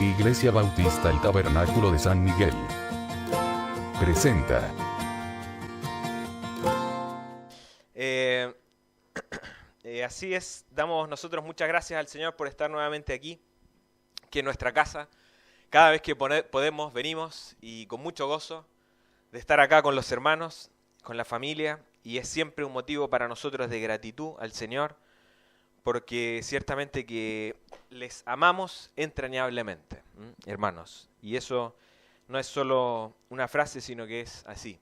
Iglesia Bautista El Tabernáculo de San Miguel presenta. Así es, damos nosotros muchas gracias al Señor por estar nuevamente aquí, que en nuestra casa, cada vez que podemos, venimos y con mucho gozo de estar acá con los hermanos, con la familia, y es siempre un motivo para nosotros de gratitud al Señor, porque ciertamente que les amamos entrañablemente, hermanos, y eso no es solo una frase, sino que es así.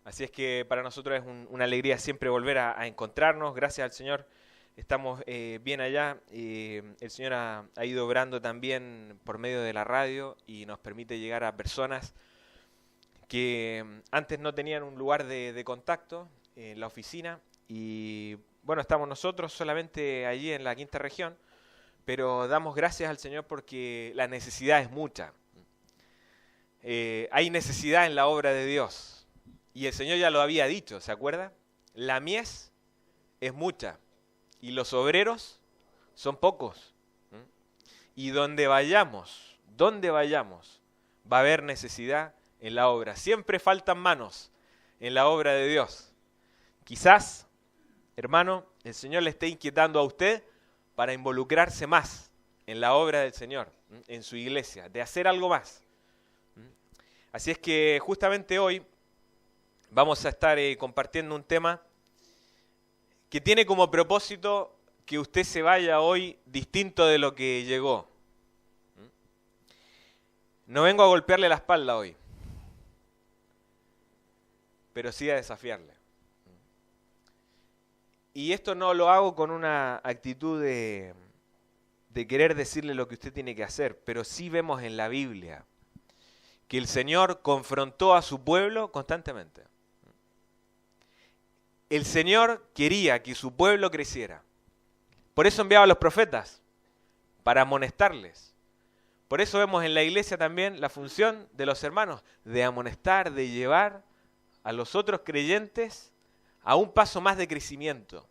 Así es que para nosotros es una alegría siempre volver a encontrarnos. Gracias al Señor estamos bien allá. El Señor ha ido obrando también por medio de la radio y nos permite llegar a personas que antes no tenían un lugar de contacto en la oficina. Y bueno, estamos nosotros solamente allí en la quinta región, pero damos gracias al Señor porque la necesidad es mucha. Hay necesidad en la obra de Dios. Y el Señor ya lo había dicho, ¿se acuerda? La mies es mucha y los obreros son pocos. Y donde vayamos, va a haber necesidad en la obra. Siempre faltan manos en la obra de Dios. Quizás, hermano, el Señor le esté inquietando a usted para involucrarse más en la obra del Señor, en su iglesia, de hacer algo más. Así es que justamente hoy vamos a estar compartiendo un tema que tiene como propósito que usted se vaya hoy distinto de lo que llegó. No vengo a golpearle la espalda hoy, pero sí a desafiarle. Y esto no lo hago con una actitud de querer decirle lo que usted tiene que hacer, pero sí vemos en la Biblia que el Señor confrontó a su pueblo constantemente. El Señor quería que su pueblo creciera. Por eso enviaba a los profetas, para amonestarles. Por eso vemos en la iglesia también la función de los hermanos, de amonestar, de llevar a los otros creyentes a un paso más de crecimiento.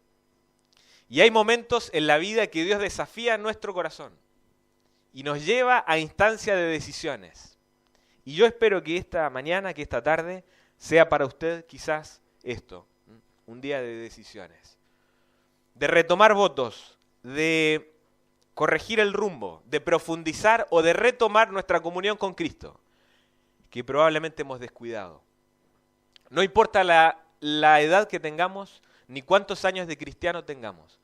Y hay momentos en la vida que Dios desafía nuestro corazón y nos lleva a instancias de decisiones. Y yo espero que esta mañana, que esta tarde, sea para usted quizás esto. Un día de decisiones, de retomar votos, de corregir el rumbo, de profundizar o de retomar nuestra comunión con Cristo, que probablemente hemos descuidado. No importa la edad que tengamos, ni cuántos años de cristiano tengamos,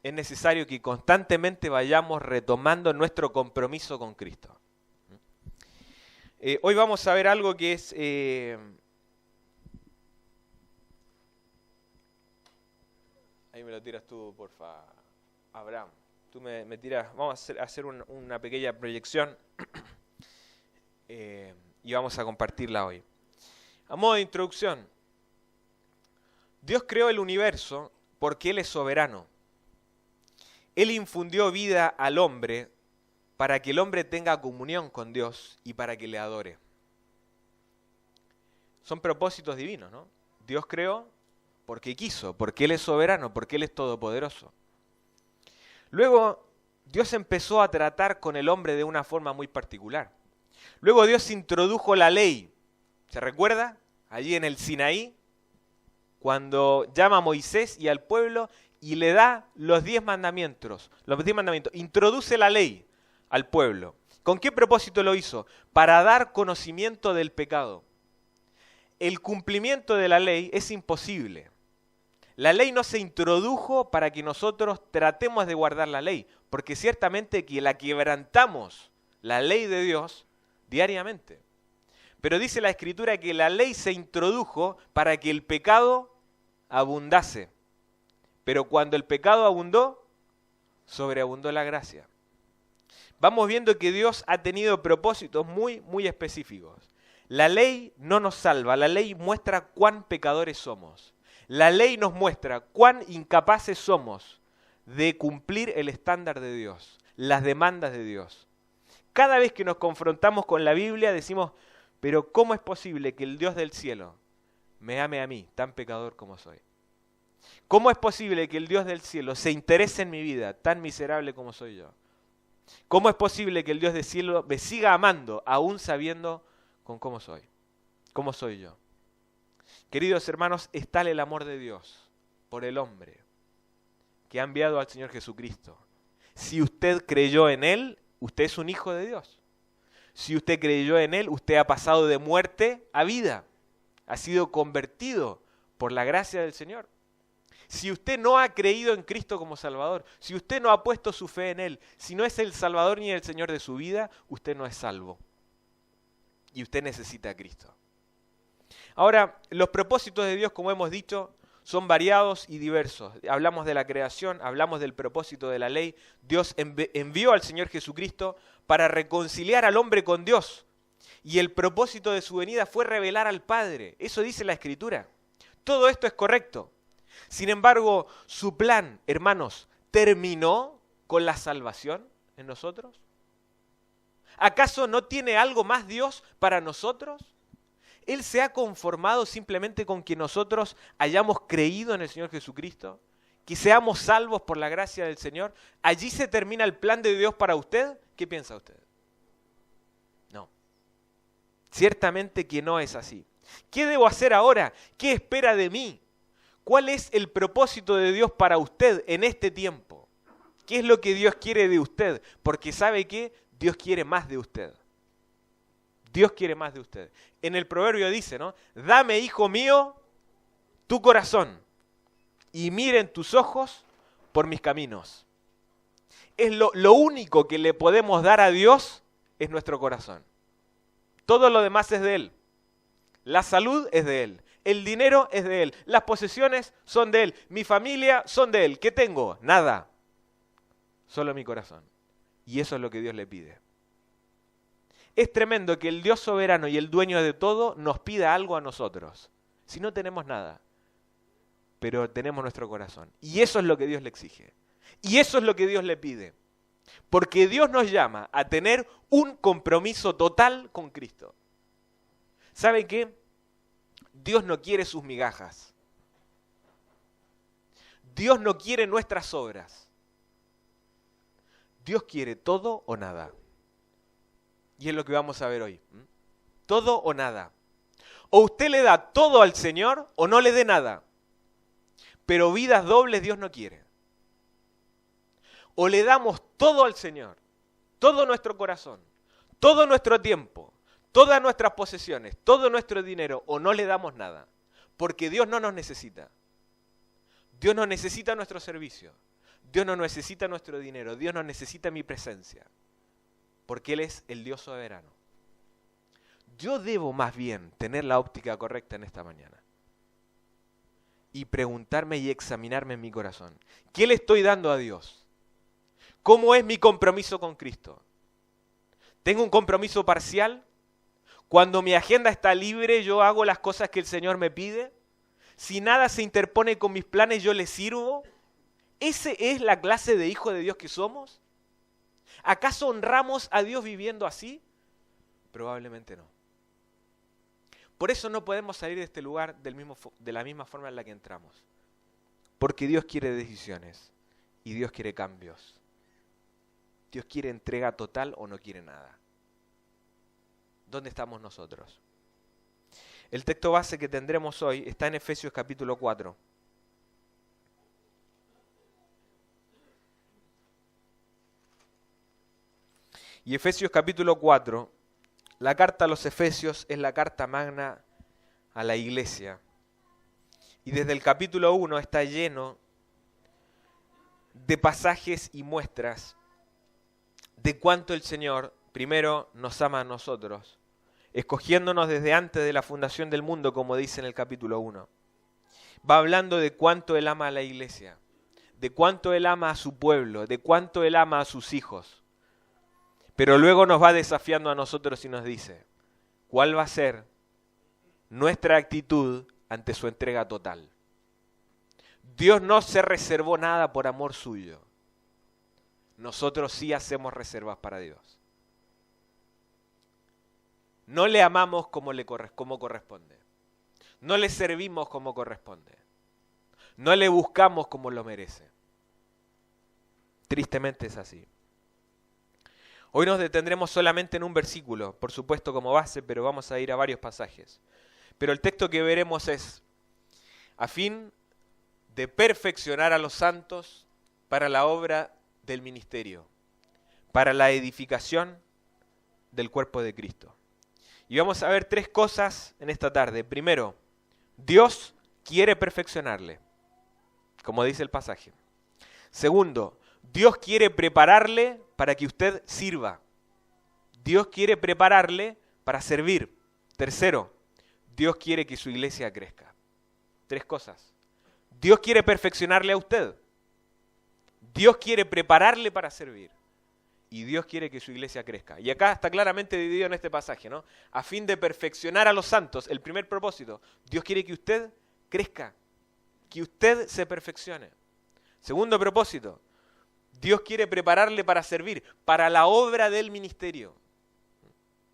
es necesario que constantemente vayamos retomando nuestro compromiso con Cristo. Hoy vamos a ver algo que es... Ahí me lo tiras tú, porfa, Abraham. Tú me tiras, vamos a hacer una pequeña proyección y vamos a compartirla hoy. A modo de introducción, Dios creó el universo porque Él es soberano. Él infundió vida al hombre para que el hombre tenga comunión con Dios y para que le adore. Son propósitos divinos, ¿no? Dios creó porque quiso, porque Él es soberano, porque Él es todopoderoso. Luego, Dios empezó a tratar con el hombre de una forma muy particular. Luego Dios introdujo la ley. ¿Se recuerda? Allí en el Sinaí, cuando llama a Moisés y al pueblo y le da los 10 mandamientos. Los 10 mandamientos. Introduce la ley al pueblo. ¿Con qué propósito lo hizo? Para dar conocimiento del pecado. El cumplimiento de la ley es imposible. La ley no se introdujo para que nosotros tratemos de guardar la ley, porque ciertamente que la quebrantamos, la ley de Dios, diariamente. Pero dice la Escritura que la ley se introdujo para que el pecado abundase. Pero cuando el pecado abundó, sobreabundó la gracia. Vamos viendo que Dios ha tenido propósitos muy, muy específicos. La ley no nos salva, la ley muestra cuán pecadores somos. La ley nos muestra cuán incapaces somos de cumplir el estándar de Dios, las demandas de Dios. Cada vez que nos confrontamos con la Biblia decimos, pero ¿cómo es posible que el Dios del cielo me ame a mí, tan pecador como soy? ¿Cómo es posible que el Dios del cielo se interese en mi vida, tan miserable como soy yo? ¿Cómo es posible que el Dios del cielo me siga amando aún sabiendo con cómo soy? ¿Cómo soy yo? Queridos hermanos, es tal el amor de Dios por el hombre que ha enviado al Señor Jesucristo. Si usted creyó en Él, usted es un hijo de Dios. Si usted creyó en Él, usted ha pasado de muerte a vida. Ha sido convertido por la gracia del Señor. Si usted no ha creído en Cristo como Salvador, si usted no ha puesto su fe en Él, si no es el Salvador ni el Señor de su vida, usted no es salvo. Y usted necesita a Cristo. Ahora, los propósitos de Dios, como hemos dicho, son variados y diversos. Hablamos de la creación, hablamos del propósito de la ley. Dios envió al Señor Jesucristo para reconciliar al hombre con Dios. Y el propósito de su venida fue revelar al Padre. Eso dice la Escritura. Todo esto es correcto. Sin embargo, su plan, hermanos, ¿terminó con la salvación en nosotros? ¿Acaso no tiene algo más Dios para nosotros? ¿Él se ha conformado simplemente con que nosotros hayamos creído en el Señor Jesucristo? ¿Que seamos salvos por la gracia del Señor? ¿Allí se termina el plan de Dios para usted? ¿Qué piensa usted? No. Ciertamente que no es así. ¿Qué debo hacer ahora? ¿Qué espera de mí? ¿Cuál es el propósito de Dios para usted en este tiempo? ¿Qué es lo que Dios quiere de usted? Porque ¿sabe qué? Dios quiere más de usted. Dios quiere más de usted. En el proverbio dice, ¿no? Dame, hijo mío, tu corazón y miren tus ojos por mis caminos. Es lo único que le podemos dar a Dios es nuestro corazón. Todo lo demás es de Él. La salud es de Él. El dinero es de Él. Las posesiones son de Él. Mi familia son de Él. ¿Qué tengo? Nada. Solo mi corazón. Y eso es lo que Dios le pide. Es tremendo que el Dios soberano y el dueño de todo nos pida algo a nosotros. Si no tenemos nada, pero tenemos nuestro corazón. Y eso es lo que Dios le exige. Y eso es lo que Dios le pide. Porque Dios nos llama a tener un compromiso total con Cristo. ¿Sabe qué? Dios no quiere sus migajas. Dios no quiere nuestras obras. Dios quiere todo o nada. Y es lo que vamos a ver hoy. Todo o nada. O usted le da todo al Señor o no le dé nada. Pero vidas dobles Dios no quiere. O le damos todo al Señor, todo nuestro corazón, todo nuestro tiempo, todas nuestras posesiones, todo nuestro dinero, o no le damos nada. Porque Dios no nos necesita. Dios no necesita nuestro servicio. Dios no necesita nuestro dinero. Dios no necesita mi presencia. Porque Él es el Dios soberano. Yo debo más bien tener la óptica correcta en esta mañana. Y preguntarme y examinarme en mi corazón. ¿Qué le estoy dando a Dios? ¿Cómo es mi compromiso con Cristo? ¿Tengo un compromiso parcial? Cuando mi agenda está libre, yo hago las cosas que el Señor me pide. Si nada se interpone con mis planes, yo le sirvo. ¿Ese es la clase de hijo de Dios que somos? ¿Acaso honramos a Dios viviendo así? Probablemente no. Por eso no podemos salir de este lugar de la misma forma en la que entramos. Porque Dios quiere decisiones y Dios quiere cambios. Dios quiere entrega total o no quiere nada. ¿Dónde estamos nosotros? El texto base que tendremos hoy está en Efesios capítulo 4. Y Efesios capítulo 4, la carta a los Efesios es la carta magna a la iglesia. Y desde el capítulo 1 está lleno de pasajes y muestras de cuánto el Señor primero nos ama a nosotros, escogiéndonos desde antes de la fundación del mundo, como dice en el capítulo 1. Va hablando de cuánto Él ama a la iglesia, de cuánto Él ama a su pueblo, de cuánto Él ama a sus hijos. Pero luego nos va desafiando a nosotros y nos dice, ¿cuál va a ser nuestra actitud ante su entrega total? Dios no se reservó nada por amor suyo. Nosotros sí hacemos reservas para Dios. No le amamos como corresponde. No le servimos como corresponde. No le buscamos como lo merece. Tristemente es así. Hoy nos detendremos solamente en un versículo, por supuesto como base, pero vamos a ir a varios pasajes. Pero el texto que veremos es: a fin de perfeccionar a los santos para la obra del ministerio, para la edificación del cuerpo de Cristo. Y vamos a ver tres cosas en esta tarde. Primero, Dios quiere perfeccionarle, como dice el pasaje. Segundo, Dios quiere prepararle para que usted sirva. Dios quiere prepararle para servir. Tercero, Dios quiere que su iglesia crezca. Tres cosas. Dios quiere perfeccionarle a usted. Dios quiere prepararle para servir. Y Dios quiere que su iglesia crezca. Y acá está claramente dividido en este pasaje, ¿no? A fin de perfeccionar a los santos, el primer propósito, Dios quiere que usted crezca, que usted se perfeccione. Segundo propósito, Dios quiere prepararle para servir, para la obra del ministerio.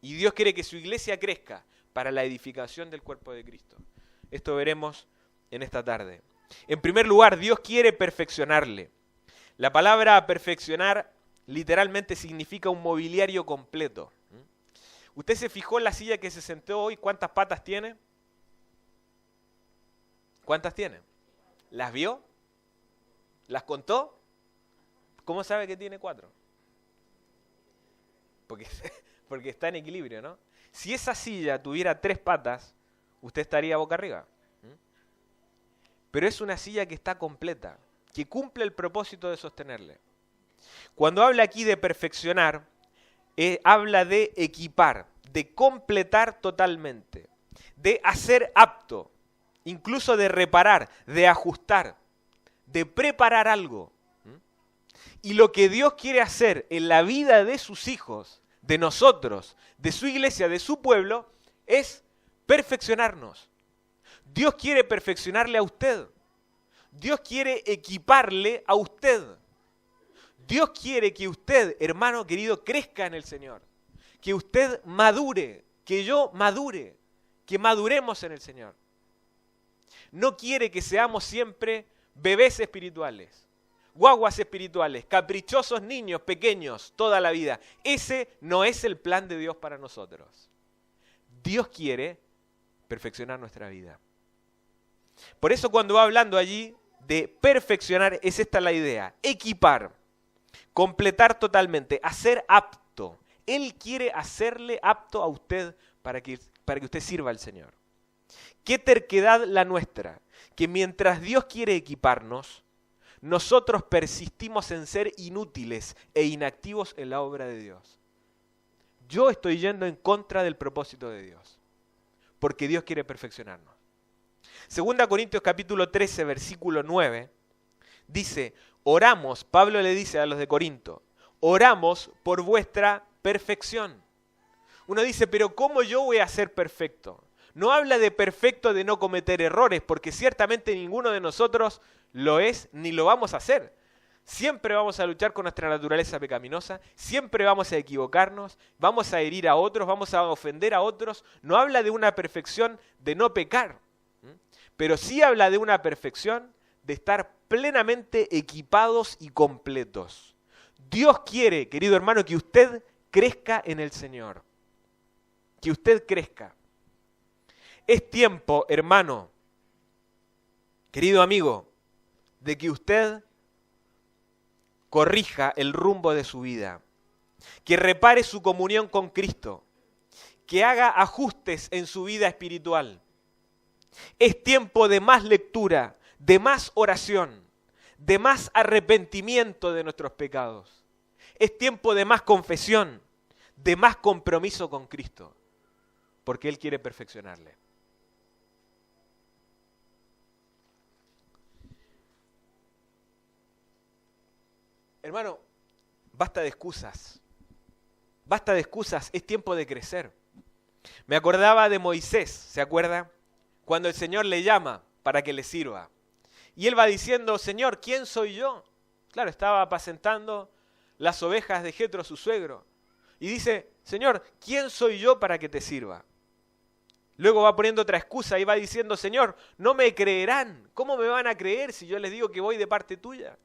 Y Dios quiere que su iglesia crezca para la edificación del cuerpo de Cristo. Esto veremos en esta tarde. En primer lugar, Dios quiere perfeccionarle. La palabra perfeccionar literalmente significa un mobiliario completo. ¿Usted se fijó en la silla que se sentó hoy? ¿Cuántas patas tiene? ¿Cuántas tiene? ¿Las vio? ¿Las contó? ¿Cómo sabe que tiene 4? Porque está en equilibrio, ¿no? Si esa silla tuviera 3 patas, usted estaría boca arriba. Pero es una silla que está completa, que cumple el propósito de sostenerle. Cuando habla aquí de perfeccionar, habla de equipar, de completar totalmente, de hacer apto, incluso de reparar, de ajustar, de preparar algo. Y lo que Dios quiere hacer en la vida de sus hijos, de nosotros, de su iglesia, de su pueblo, es perfeccionarnos. Dios quiere perfeccionarle a usted. Dios quiere equiparle a usted. Dios quiere que usted, hermano querido, crezca en el Señor. Que usted madure, que yo madure, que maduremos en el Señor. No quiere que seamos siempre bebés espirituales, guaguas espirituales, caprichosos niños pequeños toda la vida. Ese no es el plan de Dios para nosotros. Dios quiere perfeccionar nuestra vida. Por eso cuando va hablando allí de perfeccionar, es esta la idea: equipar, completar totalmente, hacer apto. Él quiere hacerle apto a usted para que usted sirva al Señor. Qué terquedad la nuestra, que mientras Dios quiere equiparnos, nosotros persistimos en ser inútiles e inactivos en la obra de Dios. Yo estoy yendo en contra del propósito de Dios, porque Dios quiere perfeccionarnos. 2 Corintios capítulo 13, versículo 9, dice: oramos, Pablo le dice a los de Corinto, oramos por vuestra perfección. Uno dice, pero ¿cómo yo voy a ser perfecto? No habla de perfecto de no cometer errores, porque ciertamente ninguno de nosotros lo es ni lo vamos a hacer. Siempre vamos a luchar con nuestra naturaleza pecaminosa, siempre vamos a equivocarnos, vamos a herir a otros, vamos a ofender a otros. No habla de una perfección de no pecar, pero sí habla de una perfección de estar plenamente equipados y completos. Dios quiere, querido hermano, que usted crezca en el Señor, que usted crezca. Es tiempo, hermano, querido amigo, de que usted corrija el rumbo de su vida, que repare su comunión con Cristo, que haga ajustes en su vida espiritual. Es tiempo de más lectura, de más oración, de más arrepentimiento de nuestros pecados. Es tiempo de más confesión, de más compromiso con Cristo, porque Él quiere perfeccionarle. Hermano, basta de excusas. Basta de excusas, es tiempo de crecer. Me acordaba de Moisés, ¿se acuerda? Cuando el Señor le llama para que le sirva. Y él va diciendo, Señor, ¿quién soy yo? Claro, estaba apacentando las ovejas de Jetro, su suegro. Y dice, Señor, ¿quién soy yo para que te sirva? Luego va poniendo otra excusa y va diciendo, Señor, no me creerán. ¿Cómo me van a creer si yo les digo que voy de parte tuya?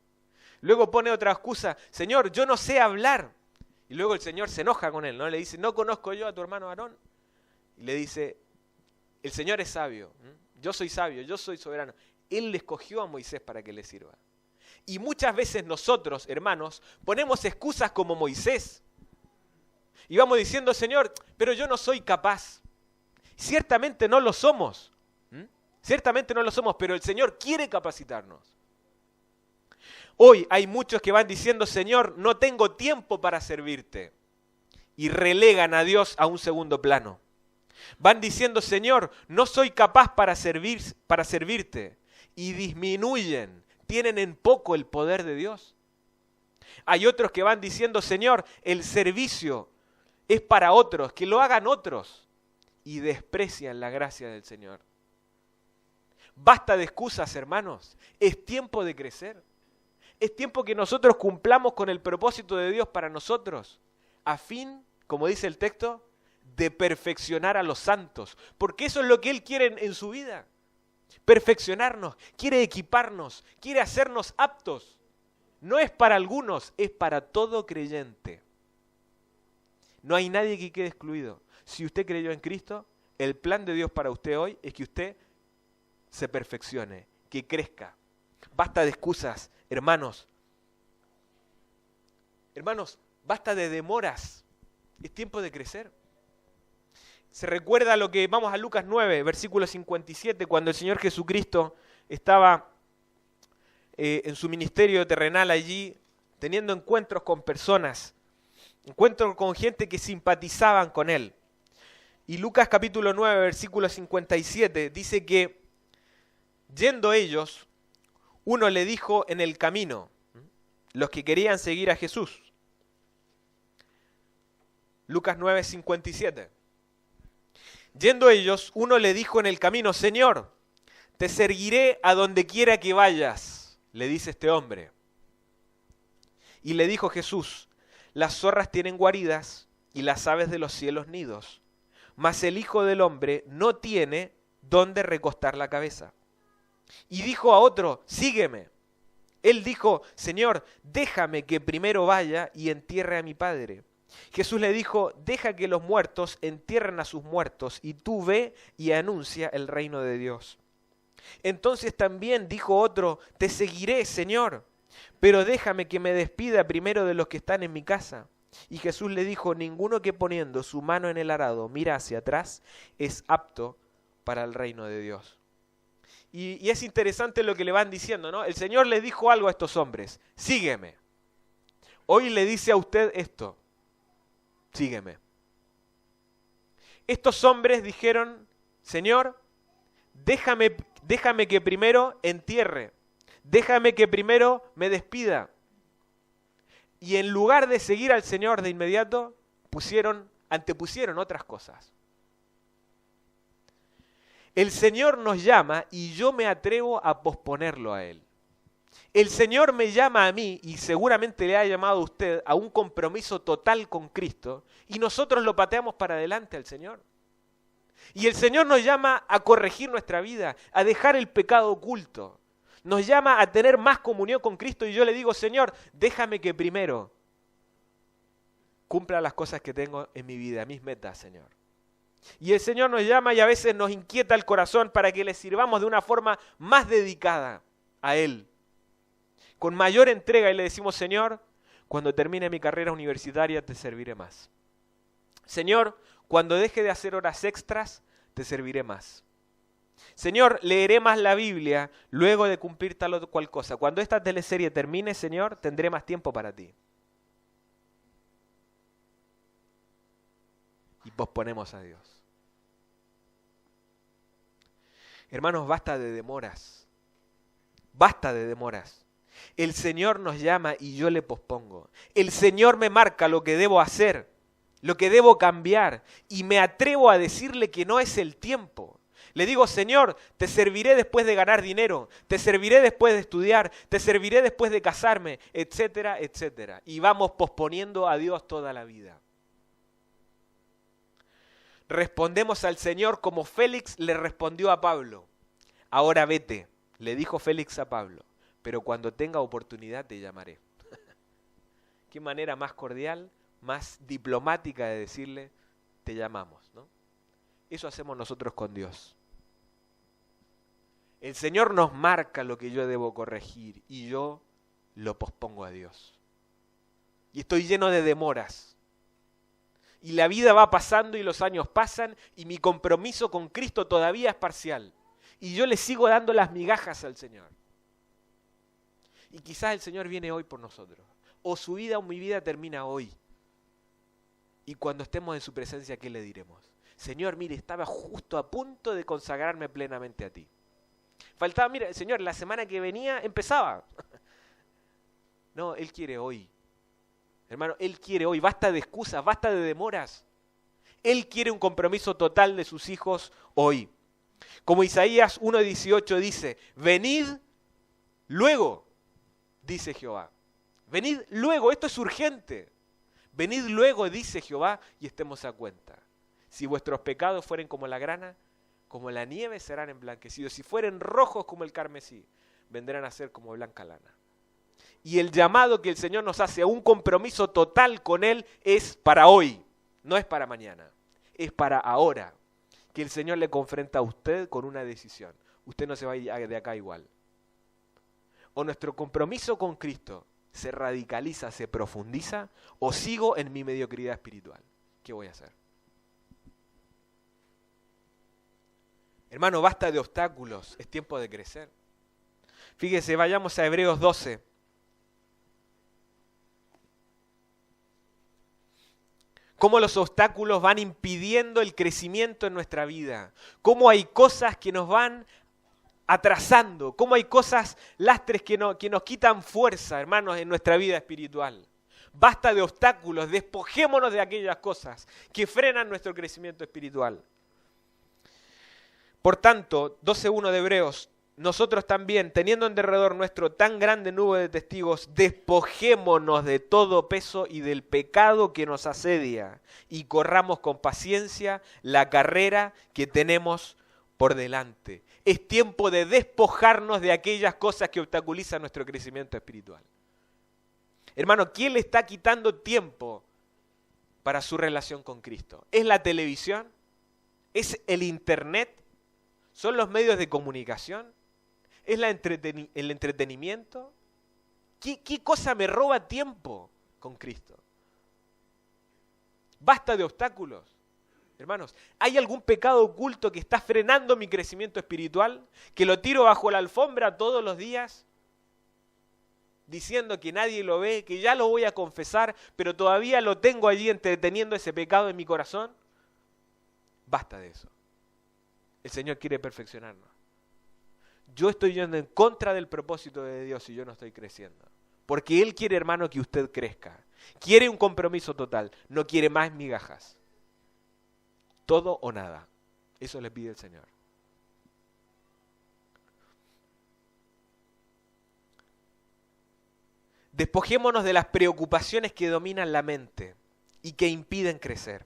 Luego pone otra excusa, Señor, yo no sé hablar. Y luego el Señor se enoja con él, ¿no? Le dice, ¿no conozco yo a tu hermano Aarón? Y le dice, el Señor es sabio, yo soy sabio, yo soy soberano. Él le escogió a Moisés para que le sirva. Y muchas veces nosotros, hermanos, ponemos excusas como Moisés. Y vamos diciendo, Señor, pero yo no soy capaz. Ciertamente no lo somos. Ciertamente no lo somos, pero el Señor quiere capacitarnos. Hoy hay muchos que van diciendo, Señor, no tengo tiempo para servirte. Y relegan a Dios a un segundo plano. Van diciendo, Señor, no soy capaz para servirte. Y disminuyen, tienen en poco el poder de Dios. Hay otros que van diciendo, Señor, el servicio es para otros, que lo hagan otros. Y desprecian la gracia del Señor. Basta de excusas, hermanos. Es tiempo de crecer. Es tiempo que nosotros cumplamos con el propósito de Dios para nosotros, a fin, como dice el texto, de perfeccionar a los santos, porque eso es lo que Él quiere en su vida, perfeccionarnos, quiere equiparnos, quiere hacernos aptos. No es para algunos, es para todo creyente. No hay nadie que quede excluido. Si usted creyó en Cristo, el plan de Dios para usted hoy es que usted se perfeccione, que crezca. Basta de excusas, hermanos. Hermanos, basta de demoras. Es tiempo de crecer. Se recuerda lo que, vamos a Lucas 9, versículo 57, cuando el Señor Jesucristo estaba en su ministerio terrenal allí, teniendo encuentros con personas, encuentros con gente que simpatizaban con Él. Y Lucas capítulo 9, versículo 57, dice que, yendo ellos, uno le dijo en el camino, los que querían seguir a Jesús. Lucas 9, 57. Yendo ellos, uno le dijo en el camino, Señor, te seguiré a donde quiera que vayas, le dice este hombre. Y le dijo Jesús, las zorras tienen guaridas y las aves de los cielos nidos, mas el Hijo del Hombre no tiene dónde recostar la cabeza. Y dijo a otro, sígueme. Él dijo, Señor, déjame que primero vaya y entierre a mi padre. Jesús le dijo, deja que los muertos entierren a sus muertos, y tú ve y anuncia el reino de Dios. Entonces también dijo otro, te seguiré, Señor, pero déjame que me despida primero de los que están en mi casa. Y Jesús le dijo, ninguno que poniendo su mano en el arado mira hacia atrás es apto para el reino de Dios. Y es interesante lo que le van diciendo, ¿no? El Señor le dijo algo a estos hombres, sígueme. Hoy le dice a usted esto, sígueme. Estos hombres dijeron, Señor, déjame que primero entierre, déjame que primero me despida. Y en lugar de seguir al Señor de inmediato, antepusieron otras cosas. El Señor nos llama y yo me atrevo a posponerlo a Él. El Señor me llama a mí, y seguramente le ha llamado a usted, a un compromiso total con Cristo, y nosotros lo pateamos para adelante al Señor. Y el Señor nos llama a corregir nuestra vida, a dejar el pecado oculto. Nos llama a tener más comunión con Cristo, y yo le digo, Señor, déjame que primero cumpla las cosas que tengo en mi vida, mis metas, Señor. Y el Señor nos llama y a veces nos inquieta el corazón para que le sirvamos de una forma más dedicada a Él, con mayor entrega, y le decimos, Señor, cuando termine mi carrera universitaria te serviré más. Señor, cuando deje de hacer horas extras, te serviré más. Señor, leeré más la Biblia luego de cumplir tal o cual cosa. Cuando esta teleserie termine, Señor, tendré más tiempo para ti. Y posponemos a Dios. Hermanos, basta de demoras. Basta de demoras. El Señor nos llama y yo le pospongo. El Señor me marca lo que debo hacer, lo que debo cambiar, y me atrevo a decirle que no es el tiempo. Le digo, Señor, te serviré después de ganar dinero, te serviré después de estudiar, te serviré después de casarme, etcétera, etcétera. Y vamos posponiendo a Dios toda la vida. Respondemos al Señor como Félix le respondió a Pablo. Ahora vete, le dijo Félix a Pablo, pero cuando tenga oportunidad te llamaré. Qué manera más cordial, más diplomática de decirle, te llamamos, ¿no? Eso hacemos nosotros con Dios. El Señor nos marca lo que yo debo corregir y yo lo pospongo a Dios. Y estoy lleno de demoras. Y la vida va pasando y los años pasan y mi compromiso con Cristo todavía es parcial. Y yo le sigo dando las migajas al Señor. Y quizás el Señor viene hoy por nosotros. O su vida o mi vida termina hoy. Y cuando estemos en su presencia, ¿qué le diremos? Señor, mire, estaba justo a punto de consagrarme plenamente a ti. Faltaba, mira, Señor, la semana que venía empezaba. No, Él quiere hoy. Hermano, Él quiere hoy. Basta de excusas, basta de demoras. Él quiere un compromiso total de sus hijos hoy. Como Isaías 1:18 dice, venid luego, dice Jehová. Venid luego, esto es urgente. Venid luego, dice Jehová, y estemos a cuenta. Si vuestros pecados fueren como la grana, como la nieve serán emblanquecidos. Si fueren rojos como el carmesí, vendrán a ser como blanca lana. Y el llamado que el Señor nos hace a un compromiso total con Él es para hoy, no es para mañana, es para ahora. Que el Señor le confronta a usted con una decisión. Usted no se va a ir de acá igual. O nuestro compromiso con Cristo se radicaliza, se profundiza, o sigo en mi mediocridad espiritual. ¿Qué voy a hacer? Hermano, basta de obstáculos, es tiempo de crecer. Fíjese, vayamos a Hebreos 12. Cómo los obstáculos van impidiendo el crecimiento en nuestra vida. Cómo hay cosas que nos van atrasando. Cómo hay cosas, lastres que nos quitan fuerza, hermanos, en nuestra vida espiritual. Basta de obstáculos, despojémonos de aquellas cosas que frenan nuestro crecimiento espiritual. Por tanto, 12:1 de Hebreos, nosotros también, teniendo en derredor nuestro tan grande nube de testigos, despojémonos de todo peso y del pecado que nos asedia y corramos con paciencia la carrera que tenemos por delante. Es tiempo de despojarnos de aquellas cosas que obstaculizan nuestro crecimiento espiritual. Hermano, ¿quién le está quitando tiempo para su relación con Cristo? ¿Es la televisión? ¿Es el internet? ¿Son los medios de comunicación? ¿Es el entretenimiento? ¿Qué cosa me roba tiempo con Cristo? Basta de obstáculos. Hermanos, ¿hay algún pecado oculto que está frenando mi crecimiento espiritual? ¿Que lo tiro bajo la alfombra todos los días? Diciendo que nadie lo ve, que ya lo voy a confesar, pero todavía lo tengo allí entreteniendo ese pecado en mi corazón. Basta de eso. El Señor quiere perfeccionarnos. Yo estoy yendo en contra del propósito de Dios y yo no estoy creciendo. Porque Él quiere, hermano, que usted crezca. Quiere un compromiso total. No quiere más migajas. Todo o nada. Eso le pide el Señor. Despojémonos de las preocupaciones que dominan la mente y que impiden crecer.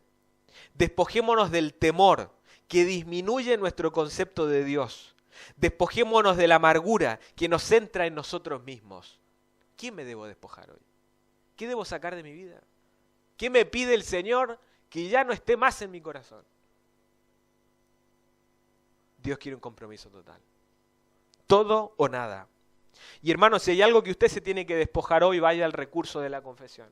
Despojémonos del temor que disminuye nuestro concepto de Dios. Despojémonos de la amargura que nos centra en nosotros mismos. ¿Quién me debo despojar hoy? ¿Qué debo sacar de mi vida? ¿Qué me pide el Señor que ya no esté más en mi corazón? Dios quiere un compromiso total. Todo o nada. Y hermanos, si hay algo que usted se tiene que despojar hoy, vaya al recurso de la confesión.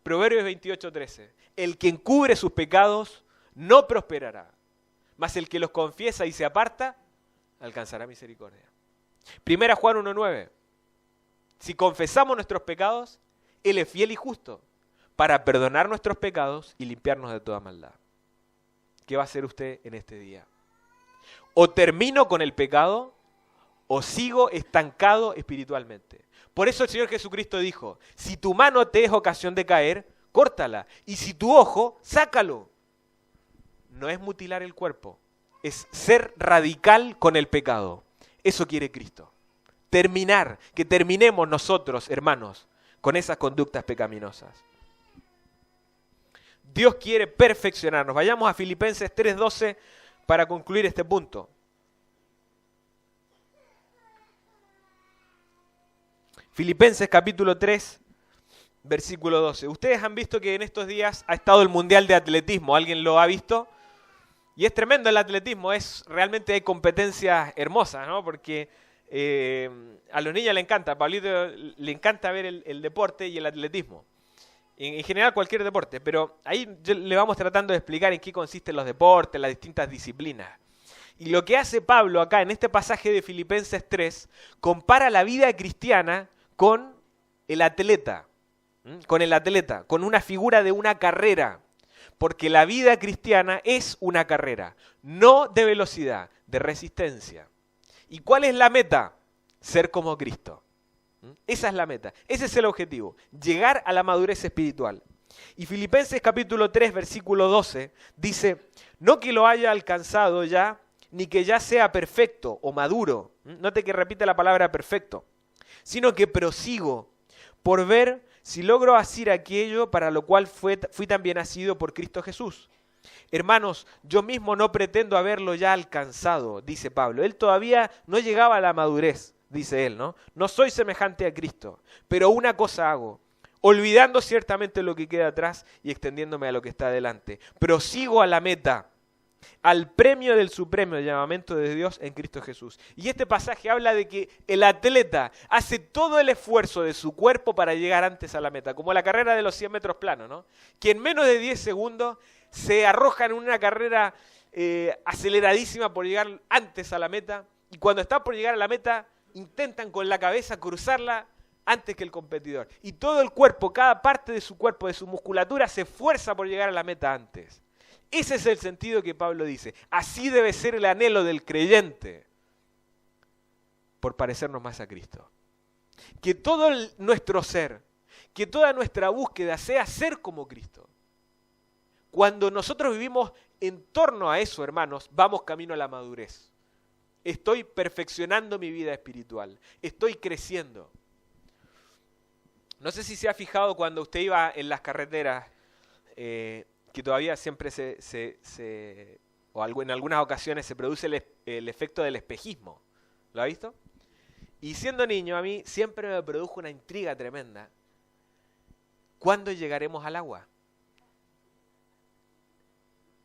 Proverbios 28:13. El que encubre sus pecados no prosperará, mas el que los confiesa y se aparta, alcanzará misericordia. 1 Juan 1:9. Si confesamos nuestros pecados, Él es fiel y justo para perdonar nuestros pecados y limpiarnos de toda maldad. ¿Qué va a hacer usted en este día? O termino con el pecado, o sigo estancado espiritualmente. Por eso el Señor Jesucristo dijo, si tu mano te es ocasión de caer, córtala. Y si tu ojo, sácalo. No es mutilar el cuerpo, es ser radical con el pecado. Eso quiere Cristo. Terminar, que terminemos nosotros, hermanos, con esas conductas pecaminosas. Dios quiere perfeccionarnos. Vayamos a Filipenses 3:12 para concluir este punto. Filipenses capítulo 3, versículo 12. Ustedes han visto que en estos días ha estado el Mundial de Atletismo. ¿Alguien lo ha visto? Y es tremendo el atletismo, realmente hay competencias hermosas, ¿no? Porque a los niños les encanta, a Pablito le encanta ver el deporte y el atletismo. En general cualquier deporte, pero ahí le vamos tratando de explicar en qué consisten los deportes, las distintas disciplinas. Y lo que hace Pablo acá en este pasaje de Filipenses 3, compara la vida cristiana con el atleta, con una figura de una carrera. Porque la vida cristiana es una carrera, no de velocidad, de resistencia. ¿Y cuál es la meta? Ser como Cristo. Esa es la meta, ese es el objetivo, llegar a la madurez espiritual. Y Filipenses capítulo 3, versículo 12, dice, no que lo haya alcanzado ya, ni que ya sea perfecto o maduro. Note que repite la palabra perfecto, sino que prosigo por ver si logro asir aquello para lo cual fui también asido por Cristo Jesús. Hermanos, yo mismo no pretendo haberlo ya alcanzado, dice Pablo. Él todavía no llegaba a la madurez, dice él, ¿no? No soy semejante a Cristo, pero una cosa hago, olvidando ciertamente lo que queda atrás y extendiéndome a lo que está adelante. Prosigo a la meta, al premio del supremo llamamiento de Dios en Cristo Jesús. Y este pasaje habla de que el atleta hace todo el esfuerzo de su cuerpo para llegar antes a la meta, como la carrera de los 100 metros planos, ¿no? Que en menos de 10 segundos se arrojan en una carrera aceleradísima por llegar antes a la meta, y cuando están por llegar a la meta intentan con la cabeza cruzarla antes que el competidor. Y todo el cuerpo, cada parte de su cuerpo, de su musculatura, se esfuerza por llegar a la meta antes. Ese es el sentido que Pablo dice. Así debe ser el anhelo del creyente por parecernos más a Cristo. Que todo nuestro ser, que toda nuestra búsqueda sea ser como Cristo. Cuando nosotros vivimos en torno a eso, hermanos, vamos camino a la madurez. Estoy perfeccionando mi vida espiritual. Estoy creciendo. No sé si se ha fijado cuando usted iba en las carreteras, que todavía siempre en algunas ocasiones se produce el efecto del espejismo. ¿Lo ha visto? Y siendo niño a mí siempre me produjo una intriga tremenda. ¿Cuándo llegaremos al agua?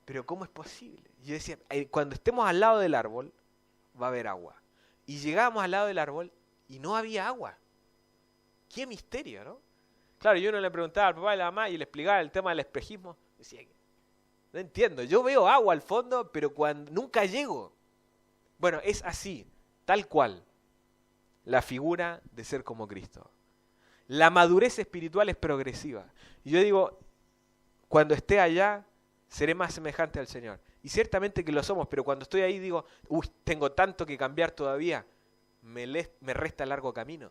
Pero ¿cómo es posible? Yo decía, cuando estemos al lado del árbol va a haber agua. Y llegábamos al lado del árbol y no había agua. ¡Qué misterio!, ¿no? Claro, yo no le preguntaba al papá y a la mamá y le explicaba el tema del espejismo. Decía, no entiendo, yo veo agua al fondo, pero nunca llego. Bueno, es así, tal cual, la figura de ser como Cristo. La madurez espiritual es progresiva. Y yo digo, cuando esté allá, seré más semejante al Señor. Y ciertamente que lo somos, pero cuando estoy ahí digo, tengo tanto que cambiar todavía, me resta largo camino.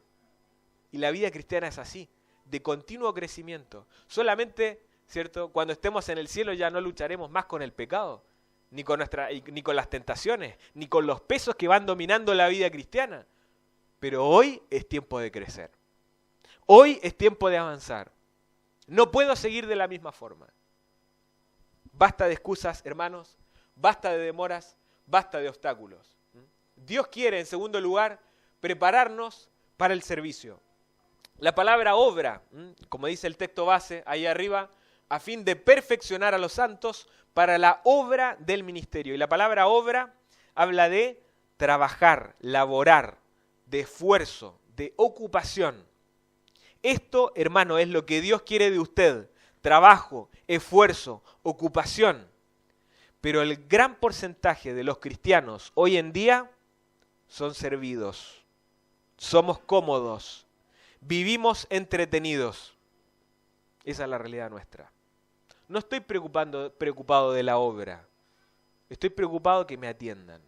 Y la vida cristiana es así, de continuo crecimiento. Solamente, ¿cierto?, cuando estemos en el cielo ya no lucharemos más con el pecado, ni con las tentaciones, ni con los pesos que van dominando la vida cristiana. Pero hoy es tiempo de crecer. Hoy es tiempo de avanzar. No puedo seguir de la misma forma. Basta de excusas, hermanos, basta de demoras, basta de obstáculos. Dios quiere, en segundo lugar, prepararnos para el servicio. La palabra obra, como dice el texto base ahí arriba, a fin de perfeccionar a los santos para la obra del ministerio. Y la palabra obra habla de trabajar, laborar, de esfuerzo, de ocupación. Esto, hermano, es lo que Dios quiere de usted. Trabajo, esfuerzo, ocupación. Pero el gran porcentaje de los cristianos hoy en día son servidos. Somos cómodos. Vivimos entretenidos. Esa es la realidad nuestra. No estoy preocupado de la obra. Estoy preocupado que me atiendan.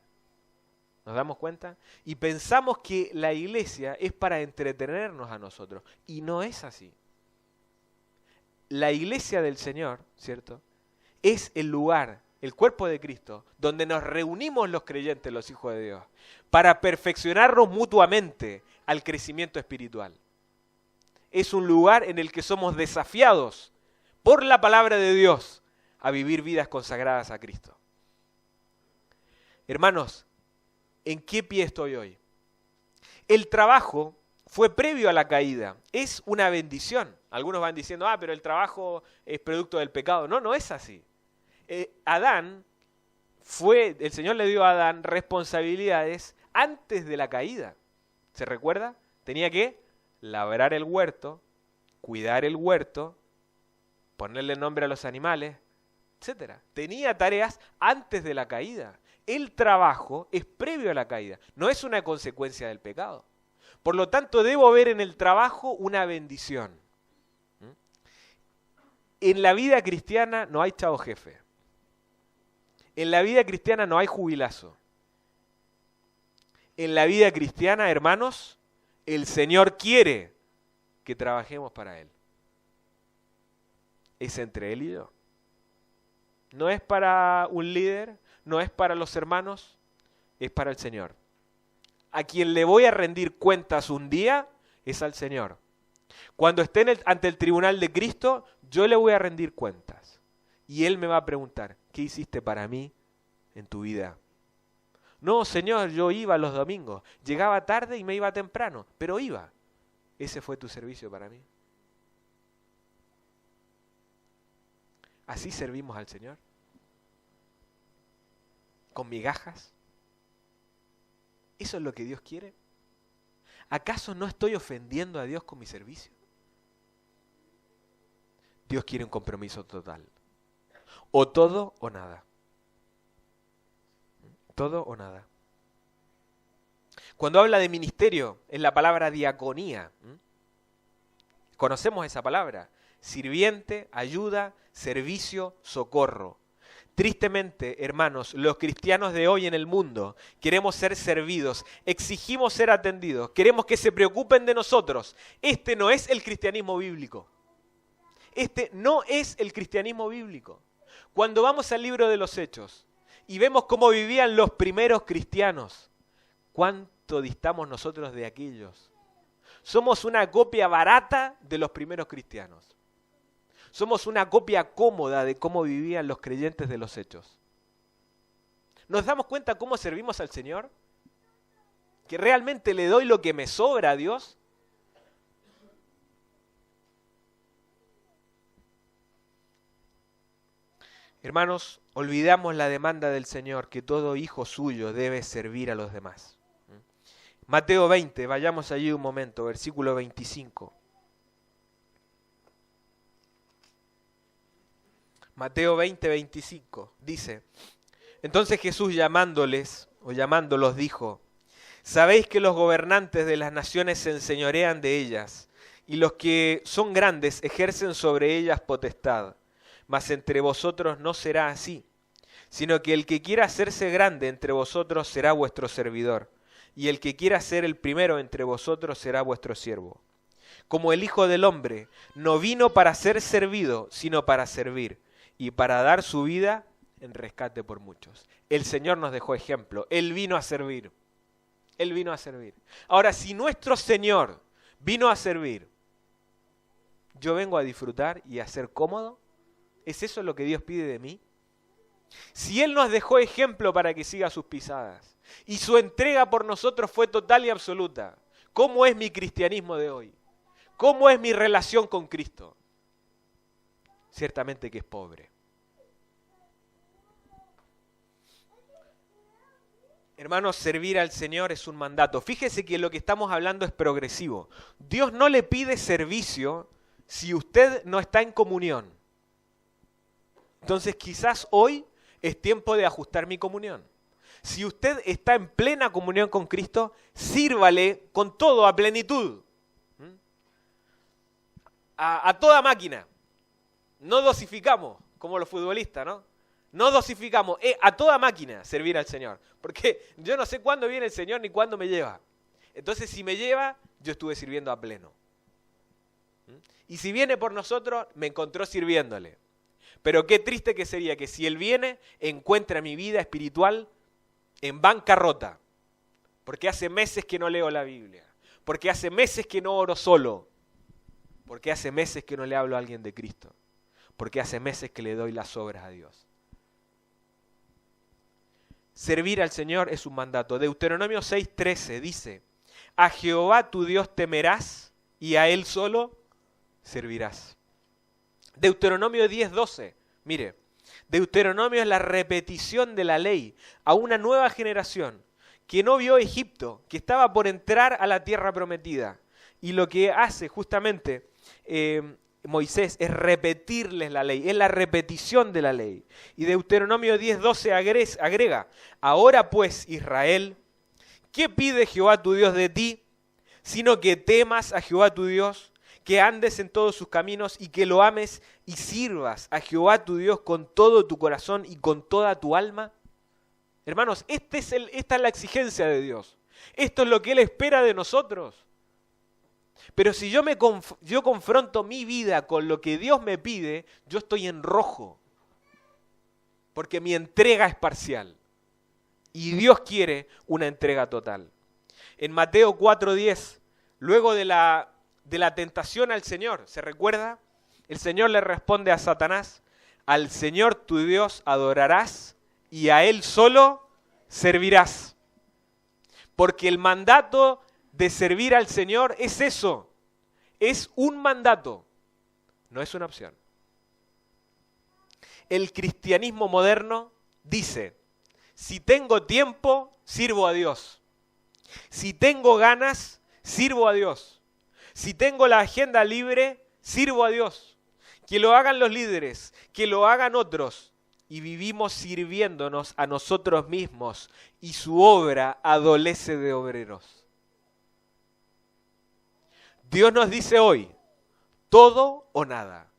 ¿Nos damos cuenta? Y pensamos que la iglesia es para entretenernos a nosotros. Y no es así. La iglesia del Señor, ¿cierto?, es el lugar, el cuerpo de Cristo, donde nos reunimos los creyentes, los hijos de Dios, para perfeccionarnos mutuamente al crecimiento espiritual. Es un lugar en el que somos desafiados por la palabra de Dios a vivir vidas consagradas a Cristo. Hermanos, ¿en qué pie estoy hoy? El trabajo fue previo a la caída. Es una bendición. Algunos van diciendo, pero el trabajo es producto del pecado. No, no es así. El Señor le dio a Adán responsabilidades antes de la caída. ¿Se recuerda? Tenía que labrar el huerto, cuidar el huerto, ponerle nombre a los animales, etc. Tenía tareas antes de la caída. El trabajo es previo a la caída, no es una consecuencia del pecado. Por lo tanto, debo ver en el trabajo una bendición. En la vida cristiana no hay chavo jefe. En la vida cristiana no hay jubilazo. En la vida cristiana, hermanos, el Señor quiere que trabajemos para Él. Es entre Él y yo. No es para un líder, no es para los hermanos, es para el Señor. A quien le voy a rendir cuentas un día es al Señor. Cuando esté ante el tribunal de Cristo, yo le voy a rendir cuentas. Y Él me va a preguntar, ¿qué hiciste para mí en tu vida? No, Señor, yo iba los domingos. Llegaba tarde y me iba temprano, pero iba. ¿Ese fue tu servicio para mí? ¿Así servimos al Señor? ¿Con migajas? ¿Eso es lo que Dios quiere? ¿Acaso no estoy ofendiendo a Dios con mi servicio? Dios quiere un compromiso total. O todo o nada. Todo o nada. Cuando habla de ministerio, es la palabra diaconía. Conocemos esa palabra. Sirviente, ayuda, servicio, socorro. Tristemente, hermanos, los cristianos de hoy en el mundo queremos ser servidos, exigimos ser atendidos, queremos que se preocupen de nosotros. Este no es el cristianismo bíblico. Este no es el cristianismo bíblico. Cuando vamos al libro de los Hechos y vemos cómo vivían los primeros cristianos, ¿cuánto distamos nosotros de aquellos? Somos una copia barata de los primeros cristianos. Somos una copia cómoda de cómo vivían los creyentes de los Hechos. ¿Nos damos cuenta cómo servimos al Señor? ¿Que realmente le doy lo que me sobra a Dios? Hermanos, olvidamos la demanda del Señor, que todo hijo suyo debe servir a los demás. Mateo 20, vayamos allí un momento, versículo 25. Mateo 20, 25, dice, entonces Jesús llamándolos dijo, sabéis que los gobernantes de las naciones se enseñorean de ellas, y los que son grandes ejercen sobre ellas potestad, mas entre vosotros no será así, sino que el que quiera hacerse grande entre vosotros será vuestro servidor, y el que quiera ser el primero entre vosotros será vuestro siervo. Como el Hijo del Hombre no vino para ser servido, sino para servir, y para dar su vida en rescate por muchos. El Señor nos dejó ejemplo. Él vino a servir. Él vino a servir. Ahora, si nuestro Señor vino a servir, ¿yo vengo a disfrutar y a ser cómodo? ¿Es eso lo que Dios pide de mí? Si Él nos dejó ejemplo para que siga sus pisadas, y su entrega por nosotros fue total y absoluta, ¿cómo es mi cristianismo de hoy? ¿Cómo es mi relación con Cristo? Ciertamente que es pobre. Hermanos, servir al Señor es un mandato. Fíjese que lo que estamos hablando es progresivo. Dios no le pide servicio si usted no está en comunión. Entonces quizás hoy es tiempo de ajustar mi comunión. Si usted está en plena comunión con Cristo, sírvale con todo, a plenitud. A toda máquina. No dosificamos, como los futbolistas, ¿no? No dosificamos, a toda máquina servir al Señor. Porque yo no sé cuándo viene el Señor ni cuándo me lleva. Entonces, si me lleva, yo estuve sirviendo a pleno. Y si viene por nosotros, me encontró sirviéndole. Pero qué triste que sería que si Él viene, encuentre mi vida espiritual en bancarrota. Porque hace meses que no leo la Biblia. Porque hace meses que no oro solo. Porque hace meses que no le hablo a alguien de Cristo. Porque hace meses que le doy las obras a Dios. Servir al Señor es un mandato. Deuteronomio 6:13 dice, A Jehová tu Dios temerás y a Él solo servirás. Deuteronomio 10:12. Mire, Deuteronomio es la repetición de la ley a una nueva generación que no vio Egipto, que estaba por entrar a la tierra prometida. Y lo que hace justamente Moisés es repetirles la ley, es la repetición de la ley. Y Deuteronomio 10:12 agrega, ahora pues, Israel, ¿qué pide Jehová tu Dios de ti? Sino que temas a Jehová tu Dios, que andes en todos sus caminos y que lo ames y sirvas a Jehová tu Dios con todo tu corazón y con toda tu alma. Hermanos, esta es la exigencia de Dios. Esto es lo que Él espera de nosotros. Pero si yo confronto mi vida con lo que Dios me pide, yo estoy en rojo. Porque mi entrega es parcial. Y Dios quiere una entrega total. En Mateo 4:10, luego de la tentación al Señor, ¿se recuerda? El Señor le responde a Satanás, al Señor tu Dios adorarás y a Él solo servirás. Porque el mandato de servir al Señor es eso, es un mandato, no es una opción. El cristianismo moderno dice, si tengo tiempo, sirvo a Dios. Si tengo ganas, sirvo a Dios. Si tengo la agenda libre, sirvo a Dios. Que lo hagan los líderes, que lo hagan otros. Y vivimos sirviéndonos a nosotros mismos y su obra adolece de obreros. Dios nos dice hoy, todo o nada.